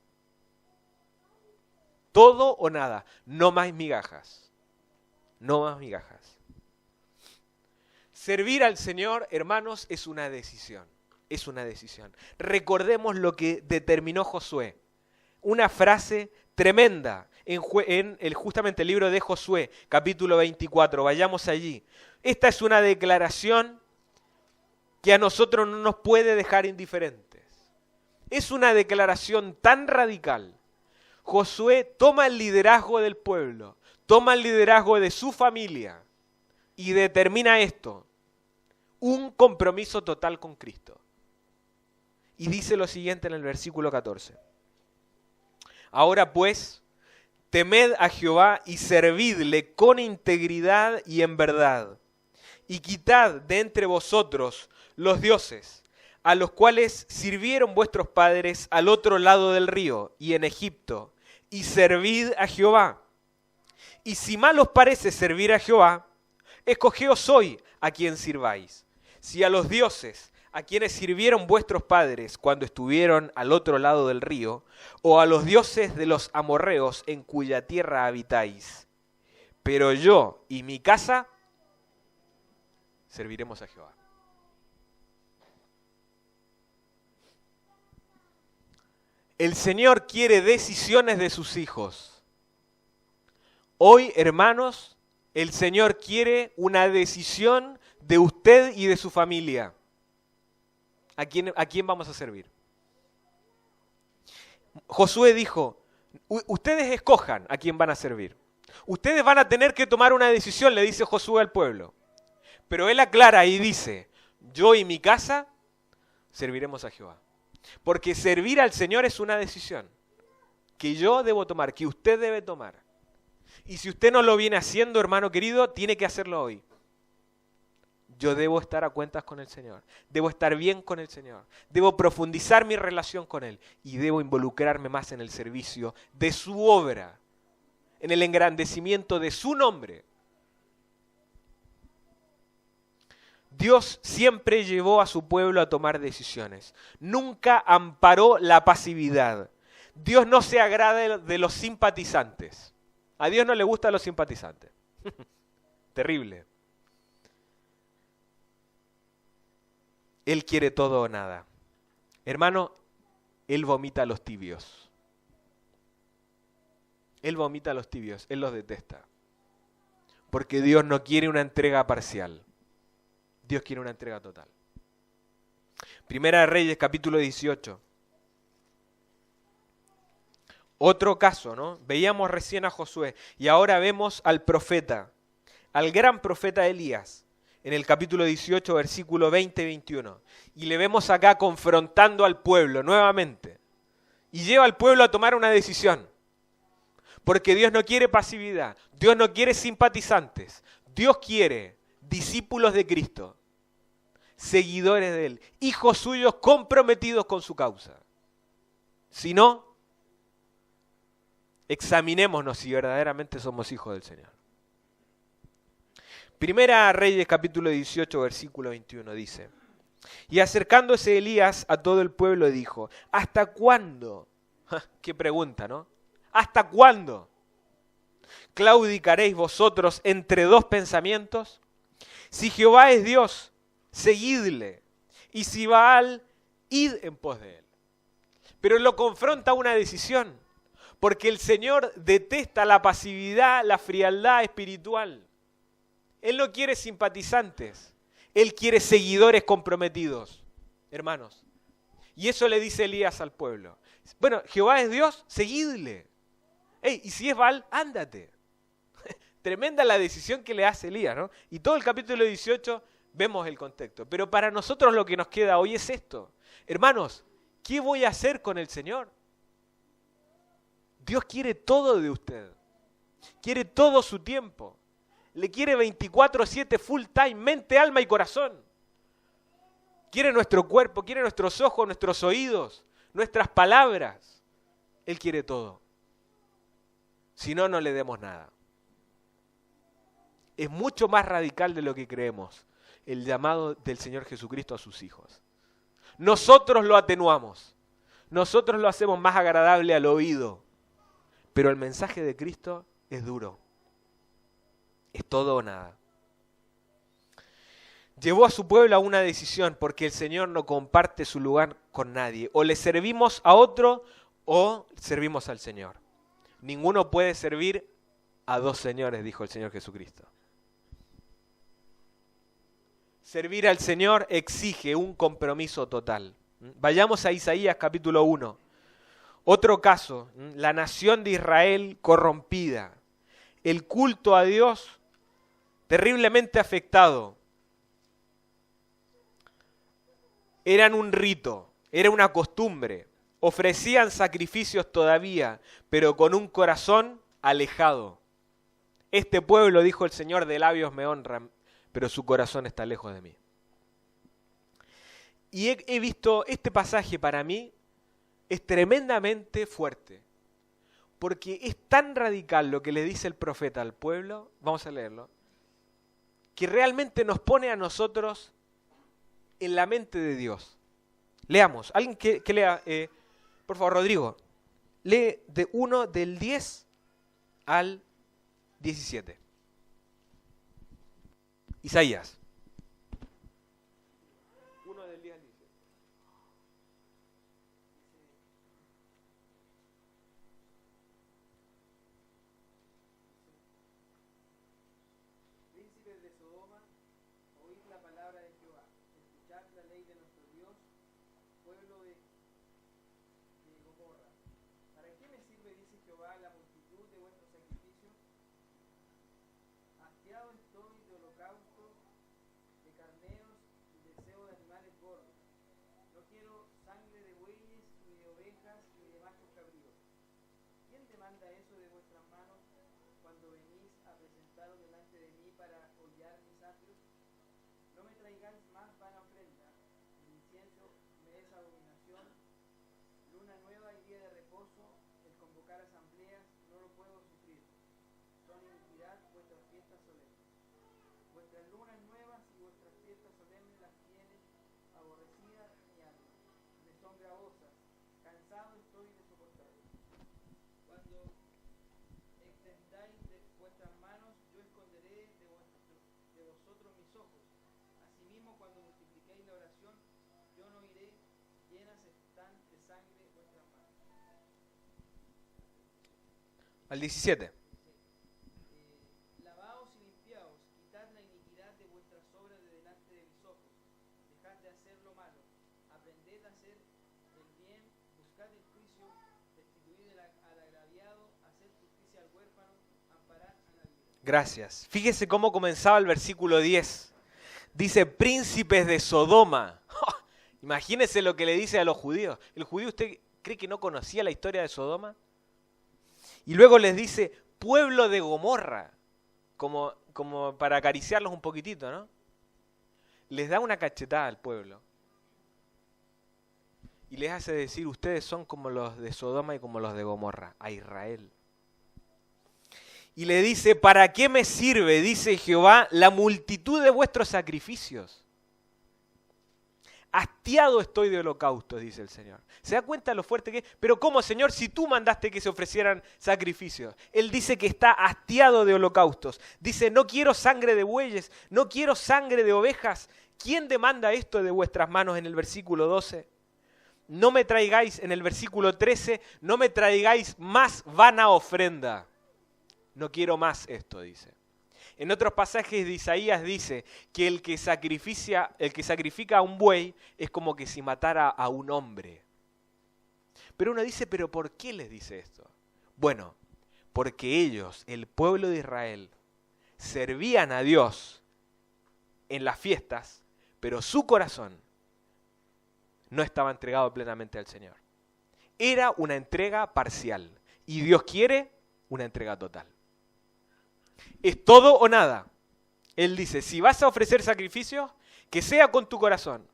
Todo o nada, no más migajas. No más migajas. Servir al Señor, hermanos, es una decisión. Es una decisión. Recordemos lo que determinó Josué. Una frase tremenda justamente el libro de Josué, capítulo 24. Vayamos allí. Esta es una declaración que a nosotros no nos puede dejar indiferentes. Es una declaración tan radical. Josué toma el liderazgo del pueblo, toma el liderazgo de su familia y determina esto, un compromiso total con Cristo. Y dice lo siguiente en el versículo 14. Ahora pues, temed a Jehová y servidle con integridad y en verdad, y quitad de entre vosotros los dioses, a los cuales sirvieron vuestros padres al otro lado del río y en Egipto, y servid a Jehová. Y si mal os parece servir a Jehová, escogeos hoy a quien sirváis. Si a los dioses a quienes sirvieron vuestros padres cuando estuvieron al otro lado del río, o a los dioses de los amorreos en cuya tierra habitáis. Pero yo y mi casa serviremos a Jehová. El Señor quiere decisiones de sus hijos. Hoy, hermanos, el Señor quiere una decisión de usted y de su familia. ¿A quién vamos a servir? Josué dijo, ustedes escojan a quién van a servir. Ustedes van a tener que tomar una decisión, le dice Josué al pueblo. Pero él aclara y dice, yo y mi casa serviremos a Jehová. Porque servir al Señor es una decisión que yo debo tomar, que usted debe tomar. Y si usted no lo viene haciendo, hermano querido, tiene que hacerlo hoy. Yo debo estar a cuentas con el Señor, debo estar bien con el Señor, debo profundizar mi relación con Él y debo involucrarme más en el servicio de su obra, en el engrandecimiento de su nombre. Dios siempre llevó a su pueblo a tomar decisiones, nunca amparó la pasividad. Dios no se agrada de los simpatizantes, a Dios no le gustan los simpatizantes, terrible. Él quiere todo o nada. Hermano, Él vomita a los tibios. Él vomita a los tibios, Él los detesta. Porque Dios no quiere una entrega parcial. Dios quiere una entrega total. Primera de Reyes, capítulo 18. Otro caso, ¿no? Veíamos recién a Josué y ahora vemos al profeta, al gran profeta Elías. en el capítulo 18, versículo 20 y 21. Y le vemos acá confrontando al pueblo nuevamente. Y lleva al pueblo a tomar una decisión. Porque Dios no quiere pasividad, Dios no quiere simpatizantes, Dios quiere discípulos de Cristo, seguidores de Él, hijos suyos comprometidos con su causa. Si no, examinémonos si verdaderamente somos hijos del Señor. Primera Reyes capítulo 18, versículo 21 dice: y acercándose Elías a todo el pueblo dijo: ¿hasta cuándo? Qué pregunta, ¿no? ¿Hasta cuándo claudicaréis vosotros entre dos pensamientos? Si Jehová es Dios, seguidle, y si Baal, id en pos de él. Pero lo confronta a una decisión, porque el Señor detesta la pasividad, la frialdad espiritual. Él no quiere simpatizantes, Él quiere seguidores comprometidos, hermanos. Y eso le dice Elías al pueblo. Bueno, Jehová es Dios, seguidle. Ey, y si es Baal, ándate. Tremenda la decisión que le hace Elías, ¿no? Y todo el capítulo 18 vemos el contexto. Pero para nosotros lo que nos queda hoy es esto. Hermanos, ¿qué voy a hacer con el Señor? Dios quiere todo de usted. Quiere todo su tiempo. Le quiere 24/7 full time, mente, alma y corazón. Quiere nuestro cuerpo, quiere nuestros ojos, nuestros oídos, nuestras palabras. Él quiere todo. Si no, no le demos nada. Es mucho más radical de lo que creemos el llamado del Señor Jesucristo a sus hijos. Nosotros lo atenuamos. Nosotros lo hacemos más agradable al oído. Pero el mensaje de Cristo es duro. Es todo o nada. Llevó a su pueblo a una decisión porque el Señor no comparte su lugar con nadie. O le servimos a otro o servimos al Señor. Ninguno puede servir a dos señores, dijo el Señor Jesucristo. Servir al Señor exige un compromiso total. Vayamos a Isaías capítulo 1. Otro caso, la nación de Israel corrompida. El culto a Dios terriblemente afectado. Eran un rito, era una costumbre. Ofrecían sacrificios todavía, pero con un corazón alejado. Este pueblo, dijo el Señor, de labios me honran, pero su corazón está lejos de mí. Y he visto este pasaje, para mí es tremendamente fuerte, porque es tan radical lo que le dice el profeta al pueblo, vamos a leerlo, que realmente nos pone a nosotros en la mente de Dios. Leamos, alguien que lea, por favor, Rodrigo, lee del 10 al 17. Isaías. 1 del 10 al 17. Príncipes de Sodoma, oíd la palabra de Jehová, escuchad la ley de nuestro Dios, pueblo de Gomorra. ¿Para qué me sirve, dice Jehová, la multitud de vuestros sacrificios? Hastiado estoy de holocaustos, de carneros y deseo de animales gordos. No quiero sangre de bueyes, ni de ovejas, ni de machos cabríos. ¿Quién demanda eso de vuestras manos cuando venís a presentaros delante de mí para hollar mis atrios? No me traigáis más vana ofrenda, el incienso me es abominación. Luna nueva y día de reposo, el convocar asambleas, no lo puedo sufrir. Son iniquidad vuestras fiestas solemnes. Vuestras lunas nuevas y vuestras fiestas solemnes las tiene aborrecida mi alma. Me son gravosas, cansado estoy de soportarlas. Cuando extendáis de vuestras manos, yo esconderé de vosotros mis ojos. Asimismo, cuando multipliquéis la oración, yo no iré, llenas están de sangre vuestras manos. Al 17. Lavaos y limpiaos, quitad la iniquidad de vuestras obras de delante de mis ojos. Dejad de hacer lo malo, aprended a hacer el bien, buscad el juicio, destituid al agraviado, haced justicia al huérfano, amparad a la vida. Gracias. Fíjese cómo comenzaba el versículo 10. Dice príncipes de Sodoma. Imagínense lo que le dice a los judíos. ¿El judío usted cree que no conocía la historia de Sodoma? Y luego les dice pueblo de Gomorra, como para acariciarlos un poquitito, ¿no? Les da una cachetada al pueblo. Y les hace decir, ustedes son como los de Sodoma y como los de Gomorra, a Israel. Y le dice, ¿para qué me sirve, dice Jehová, la multitud de vuestros sacrificios? Hastiado estoy de holocaustos, dice el Señor. ¿Se da cuenta lo fuerte que es? Pero ¿cómo, Señor, si tú mandaste que se ofrecieran sacrificios? Él dice que está hastiado de holocaustos. Dice, no quiero sangre de bueyes, no quiero sangre de ovejas. ¿Quién demanda esto de vuestras manos en el versículo 12? No me traigáis, en el versículo 13, no me traigáis más vana ofrenda. No quiero más esto, dice. En otros pasajes de Isaías dice que el que sacrifica a un buey es como que si matara a un hombre. Pero uno dice, ¿pero por qué les dice esto? Bueno, porque ellos, el pueblo de Israel, servían a Dios en las fiestas, pero su corazón no estaba entregado plenamente al Señor. Era una entrega parcial y Dios quiere una entrega total. Es todo o nada. Él dice, si vas a ofrecer sacrificios, que sea con tu corazón.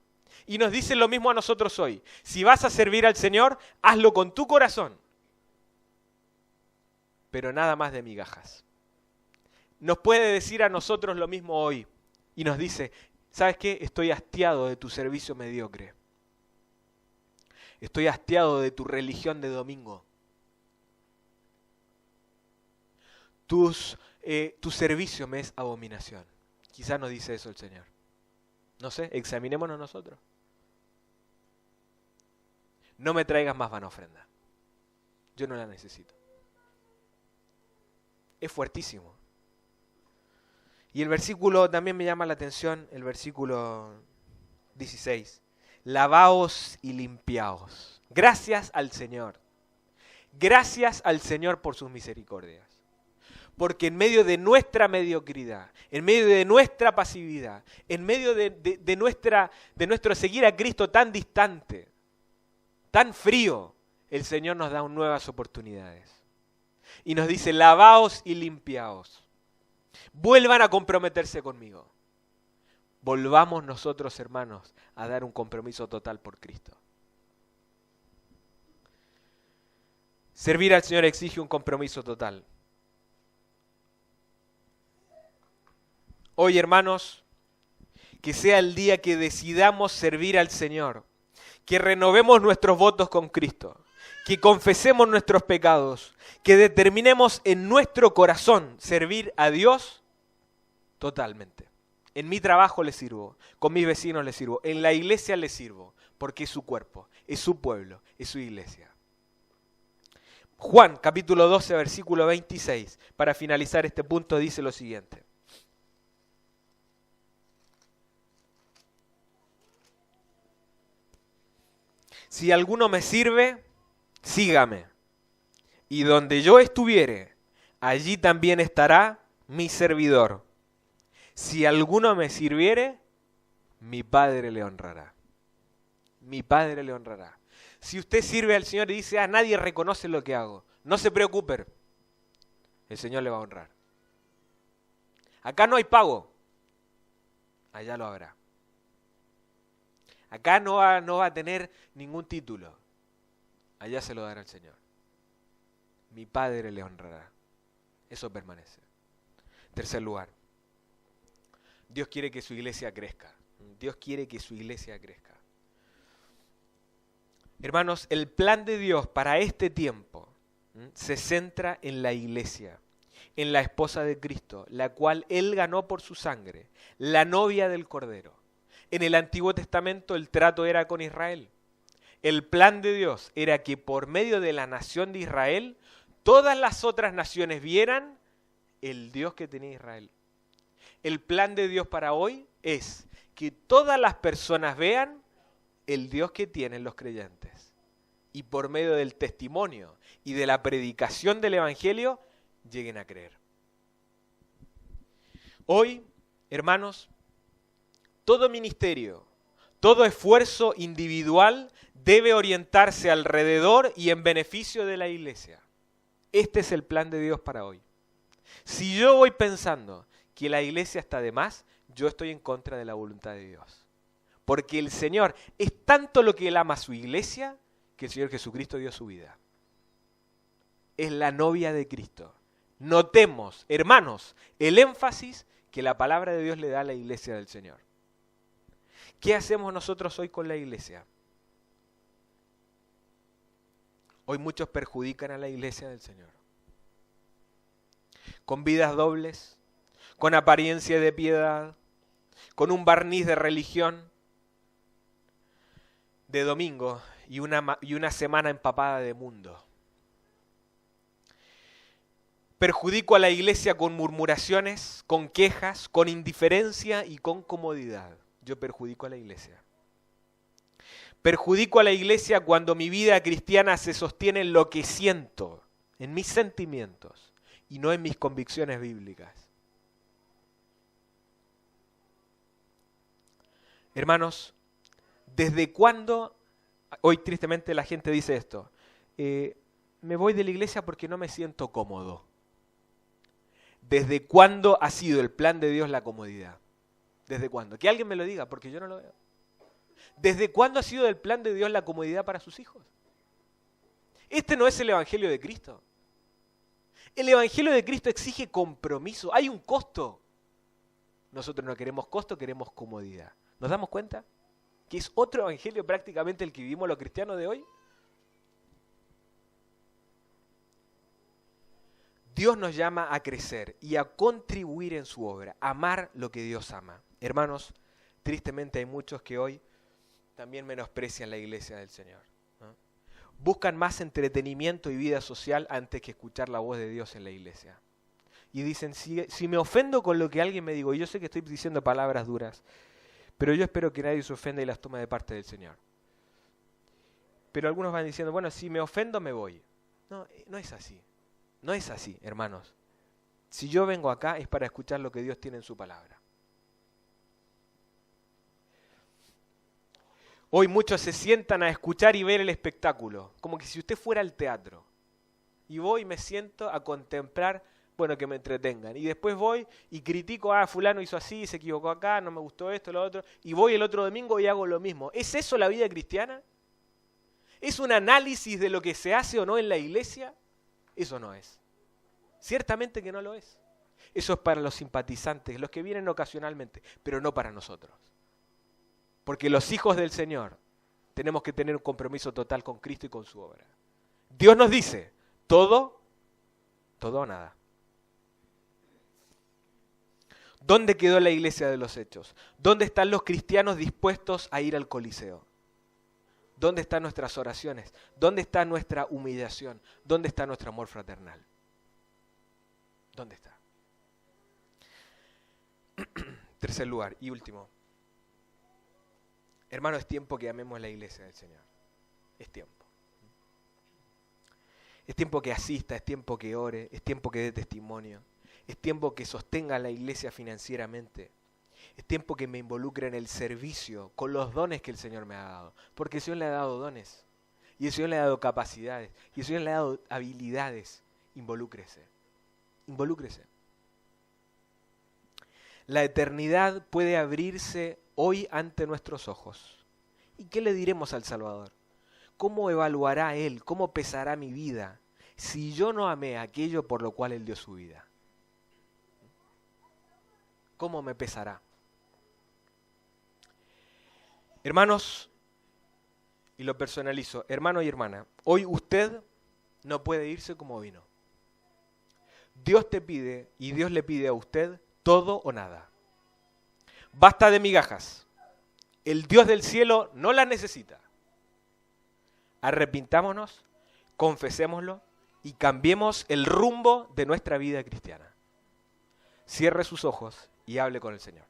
Y nos dice lo mismo a nosotros hoy. Si vas a servir al Señor, hazlo con tu corazón. Pero nada más de migajas. Nos puede decir a nosotros lo mismo hoy. Y nos dice, ¿sabes qué? Estoy hastiado de tu servicio mediocre. Estoy hastiado de tu religión de domingo. Tu servicio me es abominación. Quizás nos dice eso el Señor. No sé, examinémonos nosotros. No me traigas más vana ofrenda. Yo no la necesito. Es fuertísimo. Y el versículo también me llama la atención, el versículo 16. Lavaos y limpiaos. Gracias al Señor. Gracias al Señor por sus misericordias. Porque en medio de nuestra mediocridad, en medio de nuestra pasividad, en medio de nuestro seguir a Cristo tan distante, tan frío, el Señor nos da nuevas oportunidades. Y nos dice, lavaos y limpiaos. Vuelvan a comprometerse conmigo. Volvamos nosotros, hermanos, a dar un compromiso total por Cristo. Servir al Señor exige un compromiso total. Hoy, hermanos, que sea el día que decidamos servir al Señor, que renovemos nuestros votos con Cristo, que confesemos nuestros pecados, que determinemos en nuestro corazón servir a Dios totalmente. En mi trabajo le sirvo, con mis vecinos le sirvo, en la iglesia le sirvo, porque es su cuerpo, es su pueblo, es su iglesia. Juan, capítulo 12, versículo 26, para finalizar este punto, dice lo siguiente. Si alguno me sirve, sígame. Y donde yo estuviere, allí también estará mi servidor. Si alguno me sirviere, mi Padre le honrará. Mi Padre le honrará. Si usted sirve al Señor y dice, nadie reconoce lo que hago, no se preocupe, el Señor le va a honrar. Acá no hay pago, allá lo habrá. Acá no va a tener ningún título. Allá se lo dará el Señor. Mi Padre le honrará. Eso permanece. Tercer lugar. Dios quiere que su iglesia crezca. Dios quiere que su iglesia crezca. Hermanos, el plan de Dios para este tiempo se centra en la iglesia, en la esposa de Cristo, la cual Él ganó por su sangre, la novia del Cordero. En el Antiguo Testamento el trato era con Israel. El plan de Dios era que por medio de la nación de Israel, todas las otras naciones vieran el Dios que tenía Israel. El plan de Dios para hoy es que todas las personas vean el Dios que tienen los creyentes. Y por medio del testimonio y de la predicación del Evangelio, lleguen a creer. Hoy, hermanos, todo ministerio, todo esfuerzo individual debe orientarse alrededor y en beneficio de la iglesia. Este es el plan de Dios para hoy. Si yo voy pensando que la iglesia está de más, yo estoy en contra de la voluntad de Dios. Porque el Señor es tanto lo que Él ama a su iglesia, que el Señor Jesucristo dio su vida. Es la novia de Cristo. Notemos, hermanos, el énfasis que la palabra de Dios le da a la iglesia del Señor. ¿Qué hacemos nosotros hoy con la iglesia? Hoy muchos perjudican a la iglesia del Señor. Con vidas dobles, con apariencia de piedad, con un barniz de religión, de domingo y una semana empapada de mundo. Perjudico a la iglesia con murmuraciones, con quejas, con indiferencia y con comodidad. Yo perjudico a la iglesia. Perjudico a la iglesia cuando mi vida cristiana se sostiene en lo que siento, en mis sentimientos y no en mis convicciones bíblicas. Hermanos, ¿desde cuándo? Hoy tristemente la gente dice esto. Me voy de la iglesia porque no me siento cómodo. ¿Desde cuándo ha sido el plan de Dios la comodidad? ¿Desde cuándo? Que alguien me lo diga, porque yo no lo veo. ¿Desde cuándo ha sido el plan de Dios la comodidad para sus hijos? Este no es el Evangelio de Cristo. El Evangelio de Cristo exige compromiso. Hay un costo. Nosotros no queremos costo, queremos comodidad. ¿Nos damos cuenta? Que es otro evangelio prácticamente el que vivimos los cristianos de hoy. Dios nos llama a crecer y a contribuir en su obra, a amar lo que Dios ama. Hermanos, tristemente hay muchos que hoy también menosprecian la iglesia del Señor, ¿no? Buscan más entretenimiento y vida social antes que escuchar la voz de Dios en la iglesia. Y dicen, si me ofendo con lo que alguien me diga, y yo sé que estoy diciendo palabras duras, pero yo espero que nadie se ofenda y las tome de parte del Señor. Pero algunos van diciendo, bueno, si me ofendo me voy. No, no es así. No es así, hermanos. Si yo vengo acá es para escuchar lo que Dios tiene en su palabra. Hoy muchos se sientan a escuchar y ver el espectáculo, como que si usted fuera al teatro. Y voy y me siento a contemplar, bueno, que me entretengan. Y después voy y critico, fulano hizo así, se equivocó acá, no me gustó esto, lo otro. Y voy el otro domingo y hago lo mismo. ¿Es eso la vida cristiana? ¿Es un análisis de lo que se hace o no en la iglesia? Eso no es. Ciertamente que no lo es. Eso es para los simpatizantes, los que vienen ocasionalmente, pero no para nosotros. Porque los hijos del Señor tenemos que tener un compromiso total con Cristo y con su obra. Dios nos dice, todo o nada. ¿Dónde quedó la iglesia de los hechos? ¿Dónde están los cristianos dispuestos a ir al Coliseo? ¿Dónde están nuestras oraciones? ¿Dónde está nuestra humillación? ¿Dónde está nuestro amor fraternal? ¿Dónde está? Tercer lugar y último. Hermano, es tiempo que amemos la iglesia del Señor. Es tiempo. Es tiempo que asista, es tiempo que ore, es tiempo que dé testimonio. Es tiempo que sostenga a la iglesia financieramente. Es tiempo que me involucre en el servicio con los dones que el Señor me ha dado. Porque el Señor le ha dado dones. Y el Señor le ha dado capacidades. Y el Señor le ha dado habilidades. Involúcrese. Involúcrese. La eternidad puede abrirse hoy ante nuestros ojos. ¿Y qué le diremos al Salvador? ¿Cómo evaluará Él? ¿Cómo pesará mi vida si yo no amé aquello por lo cual Él dio su vida? ¿Cómo me pesará? Hermanos, y lo personalizo, hermano y hermana, hoy usted no puede irse como vino. Dios te pide y Dios le pide a usted todo o nada. Basta de migajas. El Dios del cielo no las necesita. Arrepintámonos, confesémoslo y cambiemos el rumbo de nuestra vida cristiana. Cierre sus ojos y hable con el Señor.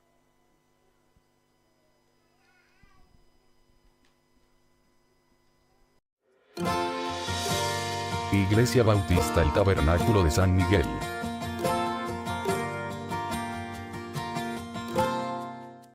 Iglesia Bautista El Tabernáculo de San Miguel.